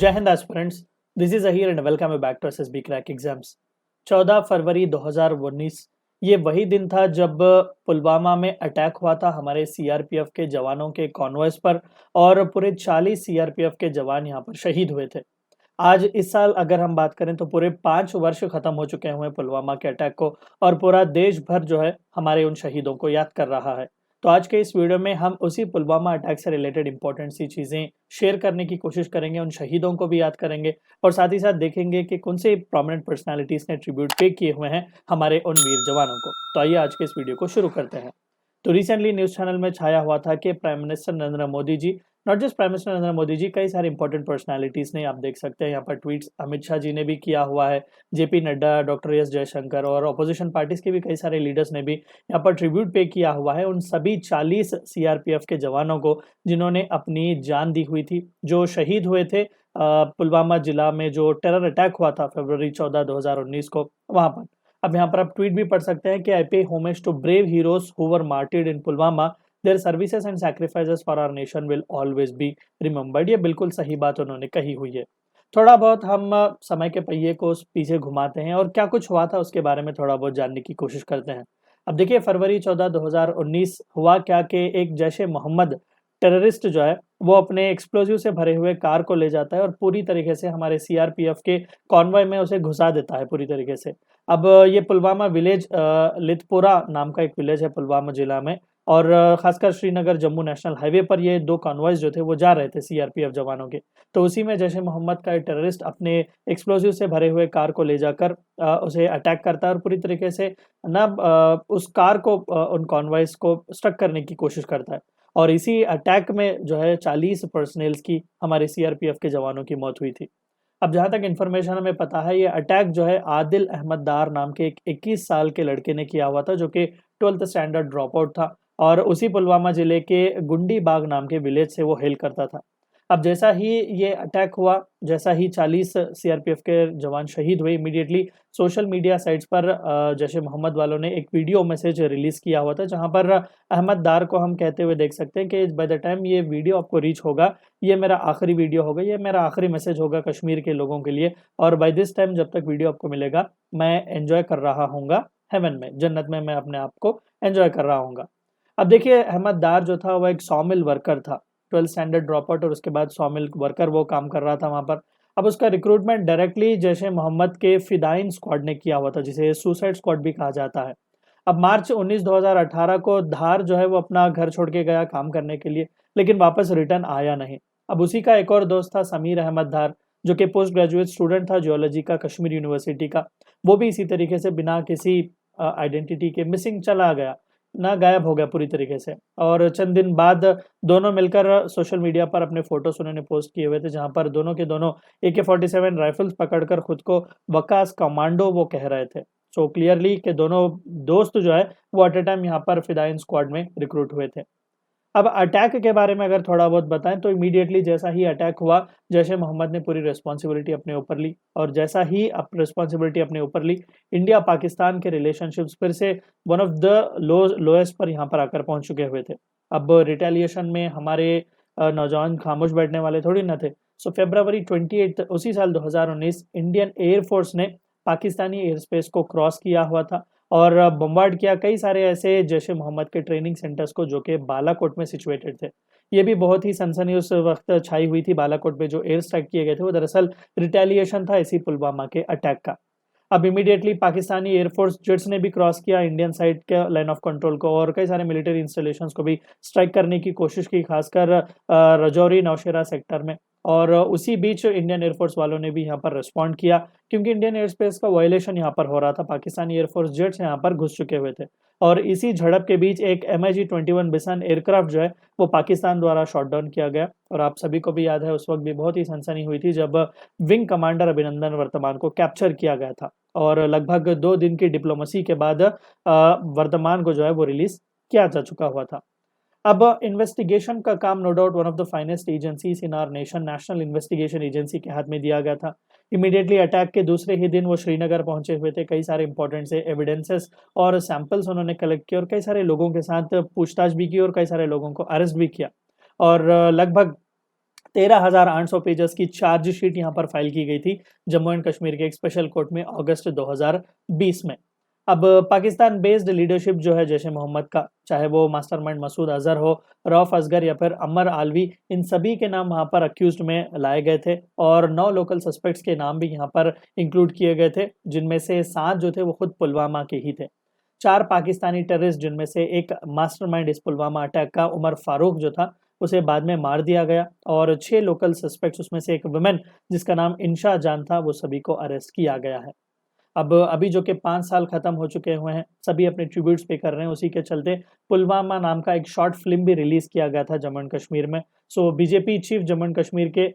जय हिंद aspirants, this is Ahir and welcome back to SSB crack exams. 14 फरवरी 2019 ये वही दिन था जब पुलवामा में अटैक हुआ था हमारे सीआरपीएफ के जवानों के कॉन्वॉयस पर और पूरे 40 सीआरपीएफ के जवान यहाँ पर शहीद हुए थे। आज इस साल अगर हम बात करें तो पूरे 5 वर्ष खत्म हो चुके हुए हैं पुलवामा के अटैक को और पूरा देश भर जो है हमारे उन शहीदों को याद कर रहा है। तो आज के इस वीडियो में हम उसी पुलवामा अटैक से रिलेटेड इंपॉर्टेंट सी चीज़ें शेयर करने की कोशिश करेंगे, उन शहीदों को भी याद करेंगे और साथ ही साथ देखेंगे कि कौन से प्रोमिनेंट पर्सनालिटीज़ ने ट्रिब्यूट पे किए हुए हैं हमारे उन वीर जवानों को। तो आइए आज के इस वीडियो को शुरू करते हैं। तो रिसेंटली न्यूज़ चैनल में छाया हुआ था कि prime minister Narendra Modi ji, not just prime minister Narendra Modi ji, कई सारे इंपॉर्टेंट पर्सनालिटीज़ ने, आप देख सकते हैं यहाँ पर ट्वीट्स अमित शाह जी ने भी किया हुआ है, JP Nadda, doctor S Jaishankar और अपोजिशन पार्टीज के भी कई सारे लीडर्स ने भी यहाँ पर ट्रिब्यूट पे किया हुआ है उन सभी 40 सीआरपीएफ के जवानों को जिन्होंने अपनी जान दी हुई थी, जो शहीद हुए थे पुलवामा जिला में जो टेरर अटैक हुआ था फरवरी 14, 2019 को वहाँ पर। अब यहाँ पर आप ट्वीट भी पढ़ सकते हैं कि I pay homage to brave heroes who were martyred in Pulwama, their services and sacrifices for our nation will always be remembered. ये बिल्कुल सही बात उन्होंने कही हुई है। थोड़ा बहुत हम समय के पहिए को पीछे घुमाते हैं और क्या कुछ हुआ था उसके बारे में थोड़ा बहुत जानने की कोशिश करते हैं। अब देखिए फरवरी 14, 2019 हुआ क्या कि एक जैश ए मोहम्मद टेररिस्ट जो है वो अपने एक्सप्लोजिव से भरे हुए कार को ले जाता है और पूरी तरीके से हमारे सीआरपीएफ के कॉन्वॉय में उसे घुसा देता है पूरी तरीके से। अब ये पुलवामा विलेज, लितपुरा नाम का एक विलेज है पुलवामा जिला में और खासकर श्रीनगर जम्मू नेशनल हाईवे पर ये दो कॉन्वॉयज जो थे वो जा रहे थे सीआरपीएफ जवानों के। तो उसी में जैश ए मोहम्मद का एक टेररिस्ट अपने एक्सप्लोजिव से भरे हुए कार को ले जाकर उसे अटैक करता है और पूरी तरीके से ना उस कार को उन कॉन्वॉयज को स्ट्रक करने की कोशिश करता है और इसी अटैक में जो है 40 पर्सनेल्स की हमारे सीआरपीएफ के जवानों की मौत हुई थी। अब जहाँ तक इन्फॉर्मेशन हमें पता है ये अटैक जो है आदिल अहमद दार नाम के एक 21 साल के लड़के ने किया हुआ था जो कि 12th स्टैंडर्ड ड्रॉप आउट था और उसी पुलवामा जिले के गुंडी बाग नाम के विलेज से वो हेल करता था। अब जैसा ही ये अटैक हुआ, जैसा ही 40 सीआरपीएफ के जवान शहीद हुए, इमीडिएटली सोशल मीडिया साइट्स पर जैश ए मोहम्मद वालों ने एक वीडियो मैसेज रिलीज किया हुआ था जहां पर अहमद दार को हम कहते हुए देख सकते हैं कि बाय द टाइम ये वीडियो आपको रीच होगा, ये मेरा आखिरी वीडियो होगा, ये मेरा आखिरी मैसेज होगा कश्मीर के लोगों के लिए और बाय दिस टाइम जब तक वीडियो आपको मिलेगा मैं एंजॉय कर रहा हूँगा हेवन में, जन्नत में मैं अपने आप को एंजॉय कर रहा हूँगा। अब देखिए अहमद दार जो था वो एक सॉमिल वर्कर था, 12th स्टैंडर्ड ड्रॉप आउट और उसके बाद सॉमिल वर्कर वो काम कर रहा था वहाँ पर। अब उसका रिक्रूटमेंट डायरेक्टली जैश ए मोहम्मद के फिदाइन स्क्वाड ने किया हुआ था जिसे सुसाइड स्क्वाड भी कहा जाता है। अब मार्च 19 2018 को धार जो है वो अपना घर छोड़ के गया काम करने के लिए, लेकिन वापस रिटर्न आया नहीं। अब उसी का एक और दोस्त था समीर अहमद धार जो कि पोस्ट ग्रेजुएट स्टूडेंट था जियोलॉजी का कश्मीर यूनिवर्सिटी का, वो भी इसी तरीके से बिना किसी आइडेंटिटी के मिसिंग चला गया, ना गायब हो गया पूरी तरीके से। और चंद दिन बाद दोनों मिलकर सोशल मीडिया पर अपने फोटोज उन्होंने पोस्ट किए हुए थे जहां पर दोनों के दोनों AK-47 राइफल्स पकड़कर खुद को वकास कमांडो वो कह रहे थे। सो क्लियरली कि दोनों दोस्त जो है वो एट ए टाइम यहाँ पर फिदाइन स्क्वाड में रिक्रूट हुए थे। अब अटैक के बारे में अगर थोड़ा बहुत बताएं तो इमीडिएटली जैसा ही अटैक हुआ जैश ए मोहम्मद ने पूरी रिस्पॉन्सिबिलिटी अपने ऊपर ली और जैसा ही रिस्पॉन्सिबिलिटी अपने ऊपर ली, इंडिया पाकिस्तान के रिलेशनशिप्स फिर से वन ऑफ द लोएस्ट पर यहाँ पर आकर पहुंच चुके हुए थे। अब रिटेलिएशन में हमारे नौजवान खामोश बैठने वाले थोड़ी ना थे। सो फरवरी 28 उसी साल 2019 इंडियन एयरफोर्स ने पाकिस्तानी एयर स्पेस को क्रॉस किया हुआ था और बम्बार्ड किया कई सारे ऐसे जैश ए मोहम्मद के ट्रेनिंग सेंटर्स को जो कि बालाकोट में सिचुएटेड थे। ये भी बहुत ही सनसनी उस वक्त छाई हुई थी। बालाकोट पे जो एयर स्ट्राइक किए गए थे वो दरअसल रिटेलिएशन था इसी पुलवामा के अटैक का। अब इमीडिएटली पाकिस्तानी एयरफोर्स जेट्स ने भी क्रॉस किया इंडियन साइड के लाइन ऑफ कंट्रोल को और कई सारे मिलिट्री इंस्टॉलेशंस को भी स्ट्राइक करने की कोशिश की, खासकर रजौरी नौशेरा सेक्टर में। और उसी बीच इंडियन एयरफोर्स वालों ने भी यहाँ पर रिस्पॉन्ड किया क्योंकि इंडियन एयर स्पेस का वायलेशन यहाँ पर हो रहा था, पाकिस्तानी एयरफोर्स जेट्स यहाँ पर घुस चुके हुए थे। और इसी झड़प के बीच एक MiG-21 बिसन एयरक्राफ्ट जो है वो पाकिस्तान द्वारा शॉट डाउन किया गया और आप सभी को भी याद है उस वक्त भी बहुत ही सनसनी हुई थी जब विंग कमांडर अभिनंदन वर्तमान को कैप्चर किया गया था और लगभग 2 दिन की डिप्लोमेसी के बाद वर्तमान को जो है वो रिलीज किया जा चुका हुआ था। अब इन्वेस्टिगेशन का काम no doubt one of the finest agencies in our nation, national investigation agency के हाथ में दिया गया था। इमीडिएटली अटैक के दूसरे ही दिन वो श्रीनगर पहुंचे हुए थे, कई सारे इंपॉर्टेंट से एविडेंसेस और सैंपल्स उन्होंने कलेक्ट किए और कई सारे लोगों के साथ पूछताछ भी की और कई सारे लोगों को अरेस्ट भी किया और लगभग 13,800 पेजेस की चार्जशीट यहाँ पर फाइल की गई थी जम्मू एंड कश्मीर के एक स्पेशल कोर्ट में अगस्त 2020 में। अब पाकिस्तान बेस्ड लीडरशिप जो है जैश ए मोहम्मद का, चाहे वो मास्टरमाइंड मसूद अजहर हो, रऊफ असगर या फिर अमर आलवी, इन सभी के नाम वहाँ पर अक्यूज्ड में लाए गए थे और 9 लोकल सस्पेक्ट्स के नाम भी यहाँ पर इंक्लूड किए गए थे, जिनमें से 7 जो थे वो खुद पुलवामा के ही थे। 4 पाकिस्तानी टेररिस्ट, जिनमें से एक मास्टरमाइंड इस पुलवामा अटैक का उमर फारूक जो था, उसे बाद में मार दिया गया और 6 लोकल सस्पेक्ट्स, उसमें से एक वुमेन जिसका नाम इंशा जान था, वो सभी को अरेस्ट किया गया है। अब अभी जो कि 5 साल खत्म हो चुके हुए हैं, सभी अपने ट्रिब्यूट्स पे कर रहे हैं। उसी के चलते पुलवामा नाम का एक शॉर्ट फिल्म भी रिलीज किया गया था जम्मू एंड कश्मीर में। So BJP chief Jammu and Kashmir के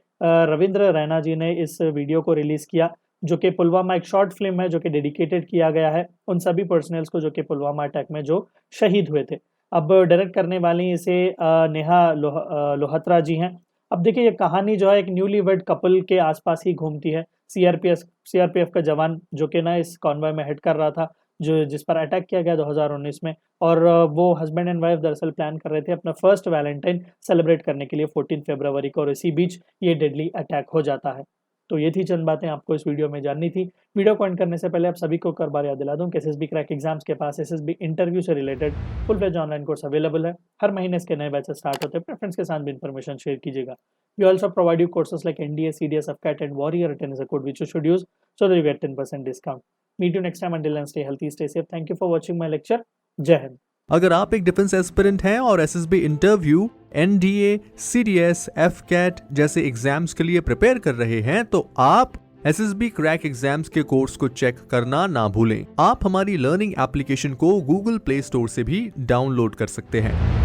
रविंद्र रैना जी ने इस वीडियो को रिलीज किया, जो कि पुलवामा एक शॉर्ट फिल्म है जो कि डेडिकेटेड किया गया है उन सभी पर्सनल्स को जो कि पुलवामा अटैक में जो शहीद हुए थे। अब डायरेक्ट करने वाली इसे नेहा लोहत्रा जी हैं। अब देखिए, ये कहानी जो है एक न्यूली वेड कपल के आसपास ही घूमती है। सीआरपीएफ का जवान जो कि ना इस कॉन्वॉय में हेड कर रहा था, जो जिस पर अटैक किया गया 2019 में, और वो हस्बैंड एंड वाइफ दरअसल प्लान कर रहे थे अपना फर्स्ट वैलेंटाइन सेलिब्रेट करने के लिए 14 फरवरी को, और इसी बीच ये डेडली अटैक हो जाता है। तो ये थी चंद बातें आपको इस वीडियो में जाननी थी। वीडियो को एंड करने से पहले आप सभी को एक बार याद दिला दूं कि एसएसबी क्रैक एग्जाम्स के पास एसएसबी इंटरव्यू से related full page online course available है। हर महीने इसके नए बैचेस स्टार्ट होते हैं। अपने फ्रेंड्स के साथ भी इन्फॉर्मेशन शेयर कीजिएगा। We also provide you courses like NDA, CDS, FCAT, and Warrior Written as a code which you should use so that you get 10% discount. Meet you next time. Until then, stay healthy, stay safe. Thank you for watching my lecture. जय हिंद। अगर आप एक defence aspirant हैं और SSB interview, NDA, CDS, AFCAT जैसे exams के लिए prepare कर रहे हैं तो आप एसएसबी क्रैक एग्जाम्स के कोर्स को चेक करना ना भूलें। आप हमारी लर्निंग एप्लीकेशन को गूगल प्ले स्टोर से भी डाउनलोड कर सकते हैं।